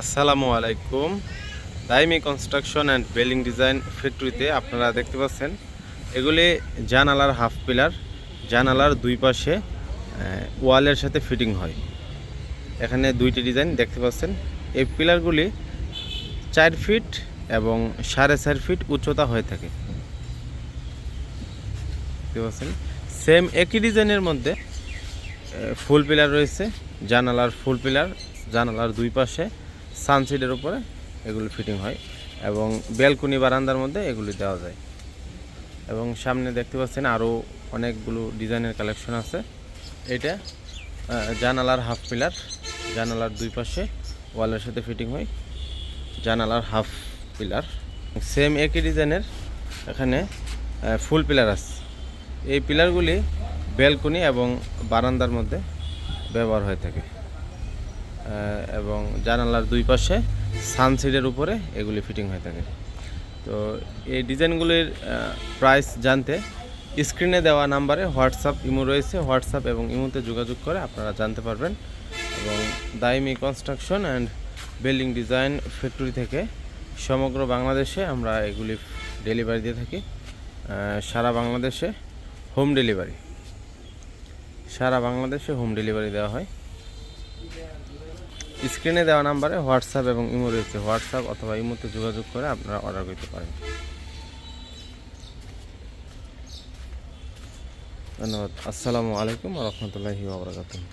আসসালামু আলাইকুম। দাইমি construction and building design ফ্যাক্টরিতে আপনারা দেখতে পাচ্ছেন এগুলি জানালার হাফ পিলার। জানালার দুই পাশে ওয়ালের সাথে ফিটিং হয়। এখানে দুইটি ডিজাইন দেখতে পাচ্ছেন। এই পিলারগুলি 4 ফিট এবং 4.5 ফিট উচ্চতা হয়ে থাকে। দেখতে পাচ্ছেন সেম একই ডিজাইনের মধ্যে ফুল পিলার রয়েছে। জানালার ফুল পিলার, জানালার দুই পাশে সানসিডের উপরে এগুলি ফিটিং হয় এবং ব্যালকনি বারান্দার মধ্যে এগুলি দেওয়া যায়। এবং সামনে দেখতে পাচ্ছেন আরও অনেকগুলো ডিজাইনের কালেকশন আছে। এটা জানালার হাফ পিলার, জানালার দুই পাশে ওয়ালের সাথে ফিটিং হয়। জানালার হাফ পিলার সেম একই ডিজাইনের এখানে ফুল পিলার আছে। এই পিলারগুলি ব্যালকনি এবং বারান্দার মধ্যে ব্যবহার হয়ে থাকে এবং জানালার দুই পাশে সানসিডের উপরে এগুলি ফিটিং হয়ে থাকে। তো এই ডিজাইনগুলির প্রাইস জানতে স্ক্রিনে দেওয়া নাম্বারে হোয়াটসঅ্যাপ ইমো রয়েছে। হোয়াটসঅ্যাপ এবং ইমোতে যোগাযোগ করে আপনারা জানতে পারবেন। এবং Daimi construction and building design factory থেকে সমগ্র বাংলাদেশে আমরা এগুলি ডেলিভারি দিয়ে থাকি। সারা বাংলাদেশে হোম ডেলিভারি, সারা বাংলাদেশে হোম ডেলিভারি দেওয়া হয়। স্ক্রিনে দেওয়া নাম্বারে হোয়াটসঅ্যাপ এবং ইমো রয়েছে। হোয়াটসঅ্যাপ অথবা ইমোতে যোগাযোগ করে আপনারা অর্ডার করতে পারেন। ধন্যবাদ। আসসালামু আলাইকুম ওয়া রাহমাতুল্লাহি ওয়া বারাকাতুহু।